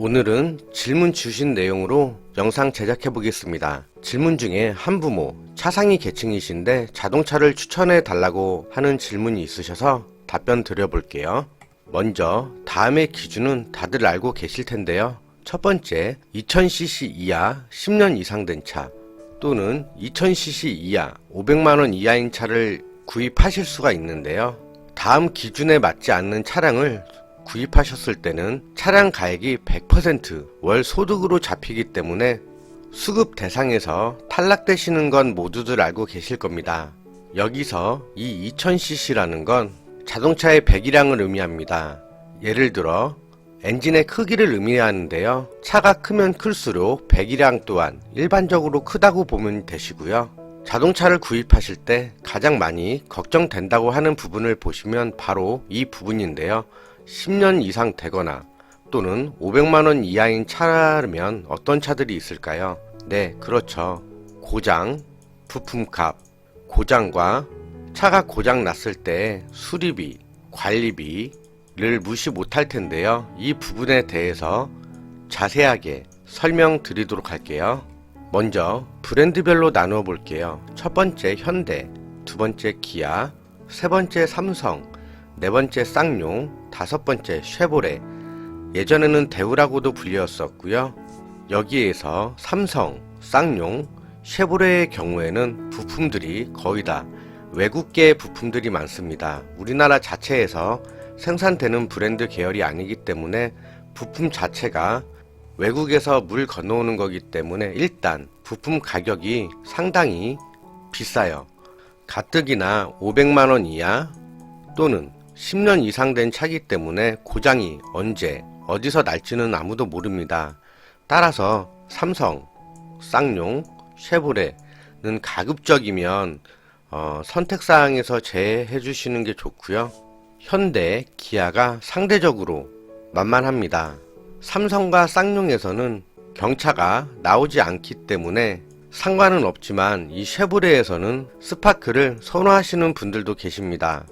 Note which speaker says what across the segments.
Speaker 1: 오늘은 질문 주신 내용으로 영상 제작해 보겠습니다. 질문 중에 한부모, 차상위 계층이신데 자동차를 추천해 달라고 하는 질문이 있으셔서 답변 드려 볼게요. 먼저 다음의 기준은 다들 알고 계실 텐데요. 첫 번째, 2000cc 이하 10년 이상 된 차 또는 2000cc 이하 500만원 이하인 차를 구입하실 수가 있는데요. 다음 기준에 맞지 않는 차량을 구입하셨을 때는 차량 가액이 100% 월 소득으로 잡히기 때문에 수급 대상에서 탈락되시는 건 모두들 알고 계실 겁니다. 여기서 이 2000cc라는 건 자동차의 배기량을 의미합니다. 예를 들어 엔진의 크기를 의미하는데요. 차가 크면 클수록 배기량 또한 일반적으로 크다고 보면 되시고요. 자동차를 구입하실 때 가장 많이 걱정된다고 하는 부분을 보시면 바로 이 부분인데요. 10년 이상 되거나 또는 500만원 이하인 차라면 어떤 차들이 있을까요? 네, 그렇죠. 고장, 부품값, 고장과 차가 고장 났을 때 수리비, 관리비를 무시 못할 텐데요. 이 부분에 대해서 자세하게 설명드리도록 할게요. 먼저 브랜드별로 나누어 볼게요. 첫 번째 현대, 두 번째 기아, 세 번째 삼성, 네 번째 쌍용, 다섯 번째 쉐보레, 예전에는 대우라고도 불렸었고요. 여기에서 삼성, 쌍용, 쉐보레의 경우에는 부품들이 거의 다 외국계 부품들이 많습니다. 우리나라 자체에서 생산되는 브랜드 계열이 아니기 때문에 부품 자체가 외국에서 물 건너오는 거기 때문에 일단 부품 가격이 상당히 비싸요. 가뜩이나 500만원 이하 또는 10년 이상 된 차기 때문에 고장이 언제 어디서 날지는 아무도 모릅니다. 따라서 삼성, 쌍용, 쉐보레는 가급적이면 선택사항에서 제외해 주시는 게 좋고요. 현대, 기아가 상대적으로 만만합니다. 삼성과 쌍용에서는 경차가 나오지 않기 때문에 상관은 없지만 이 쉐보레에서는 스파크를 선호하시는 분들도 계십니다.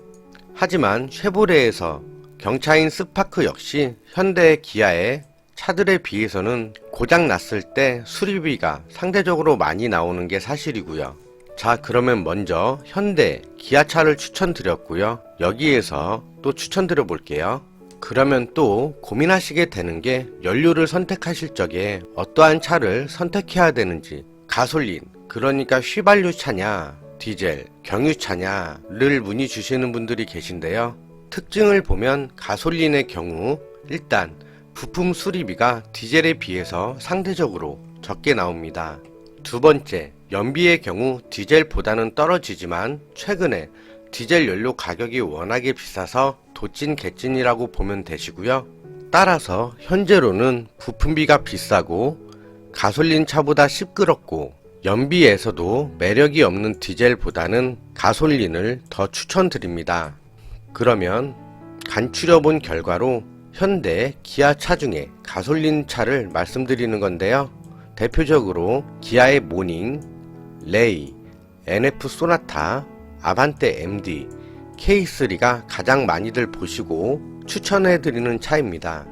Speaker 1: 하지만 쉐보레에서 경차인 스파크 역시 현대, 기아의 차들에 비해서는 고장 났을 때 수리비가 상대적으로 많이 나오는 게 사실이고요. 자, 그러면 먼저 현대, 기아차를 추천드렸고요. 여기에서 또 추천드려 볼게요. 그러면 또 고민하시게 되는 게 연료를 선택하실 적에 어떠한 차를 선택해야 되는지, 가솔린, 그러니까 휘발유 차냐, 디젤, 경유차냐를 문의 주시는 분들이 계신데요. 특징을 보면 가솔린의 경우 일단 부품 수리비가 디젤에 비해서 상대적으로 적게 나옵니다. 두 번째, 연비의 경우 디젤보다는 떨어지지만 최근에 디젤 연료 가격이 워낙에 비싸서 도찐 개찐이라고 보면 되시고요. 따라서 현재로는 부품비가 비싸고 가솔린 차보다 시끄럽고 연비에서도 매력이 없는 디젤보다는 가솔린을 더 추천드립니다. 그러면 간추려 본 결과로 현대, 기아 차 중에 가솔린 차를 말씀드리는 건데요. 대표적으로 기아의 모닝, 레이, NF 소나타, 아반떼 MD, K3가 가장 많이들 보시고 추천해드리는 차입니다.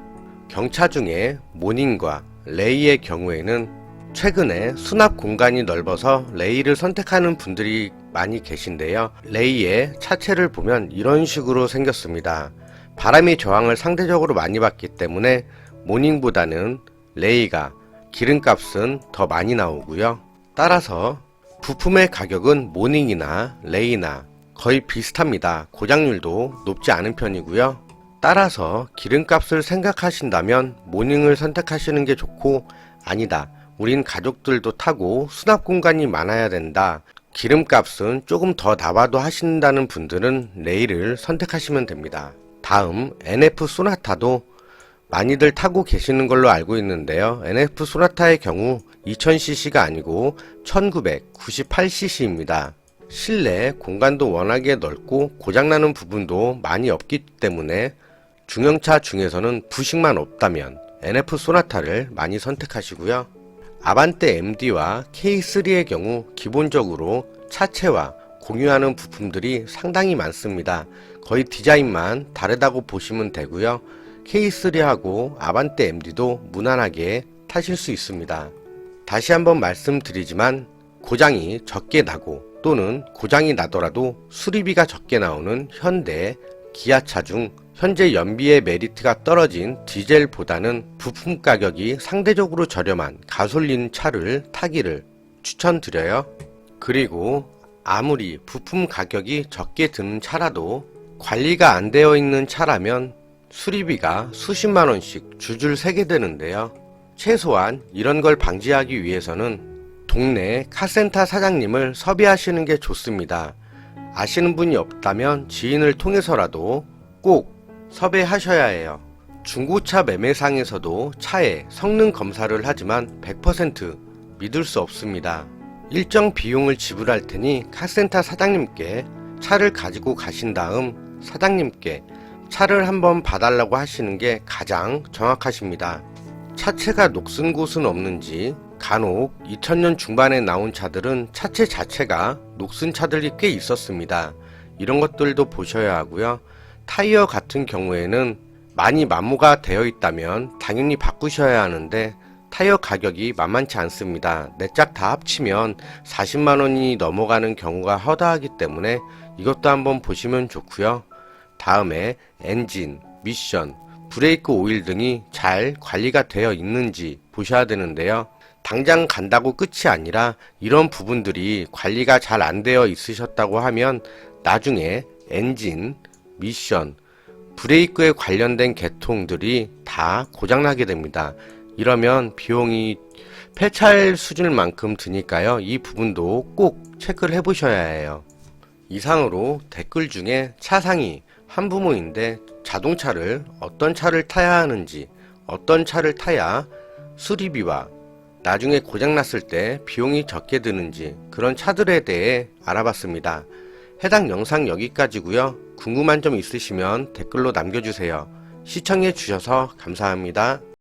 Speaker 1: 경차 중에 모닝과 레이의 경우에는 최근에 수납 공간이 넓어서 레이를 선택하는 분들이 많이 계신데요. 레이의 차체를 보면 이런 식으로 생겼습니다. 바람의 저항을 상대적으로 많이 받기 때문에 모닝보다는 레이가 기름값은 더 많이 나오고요. 따라서 부품의 가격은 모닝이나 레이나 거의 비슷합니다. 고장률도 높지 않은 편이고요. 따라서 기름값을 생각하신다면 모닝을 선택하시는 게 좋고, 아니다, 우린 가족들도 타고 수납 공간이 많아야 된다, 기름값은 조금 더 나와도 하신다는 분들은 레이를 선택하시면 됩니다. 다음 NF 소나타도 많이들 타고 계시는 걸로 알고 있는데요. NF 소나타의 경우 2000cc가 아니고 1998cc입니다. 실내 공간도 워낙에 넓고 고장나는 부분도 많이 없기 때문에 중형차 중에서는 부식만 없다면 NF 소나타를 많이 선택하시고요. 아반떼 MD와 K3의 경우 기본적으로 차체와 공유하는 부품들이 상당히 많습니다. 거의 디자인만 다르다고 보시면 되고요. K3하고 아반떼 MD도 무난하게 타실 수 있습니다. 다시 한번 말씀드리지만 고장이 적게 나고 또는 고장이 나더라도 수리비가 적게 나오는 현대, 기아차 중 현재 연비의 메리트가 떨어진 디젤보다는 부품 가격이 상대적으로 저렴한 가솔린 차를 타기를 추천드려요. 그리고 아무리 부품 가격이 적게 드는 차라도 관리가 안 되어 있는 차라면 수리비가 수십만원씩 줄줄 새게 되는데요. 최소한 이런 걸 방지하기 위해서는 동네 카센터 사장님을 섭외하시는 게 좋습니다. 아시는 분이 없다면 지인을 통해서라도 꼭 섭외하셔야 해요. 중고차 매매상에서도 차의 성능 검사를 하지만 100% 믿을 수 없습니다. 일정 비용을 지불할 테니 카센터 사장님께 차를 가지고 가신 다음 사장님께 차를 한번 봐달라고 하시는 게 가장 정확하십니다. 차체가 녹슨 곳은 없는지 간혹 2000년 중반에 나온 차들은 차체 자체가 녹슨 차들이 꽤 있었습니다. 이런 것들도 보셔야 하고요. 타이어 같은 경우에는 많이 마모가 되어 있다면 당연히 바꾸셔야 하는데 타이어 가격이 만만치 않습니다. 네 짝 다 합치면 40만원이 넘어가는 경우가 허다하기 때문에 이것도 한번 보시면 좋고요. 다음에 엔진, 미션, 브레이크 오일 등이 잘 관리가 되어 있는지 보셔야 되는데요. 당장 간다고 끝이 아니라 이런 부분들이 관리가 잘 안 되어 있으셨다고 하면 나중에 엔진, 미션, 브레이크에 관련된 계통들이 다 고장나게 됩니다. 이러면 비용이 폐차할 수준만큼 드니까요. 이 부분도 꼭 체크를 해보셔야 해요. 이상으로 댓글 중에 차상위 한부모인데 자동차를 어떤 차를 타야 하는지, 어떤 차를 타야 수리비와 나중에 고장났을 때 비용이 적게 드는지 그런 차들에 대해 알아봤습니다. 해당 영상 여기까지고요. 궁금한 점 있으시면 댓글로 남겨주세요. 시청해 주셔서 감사합니다.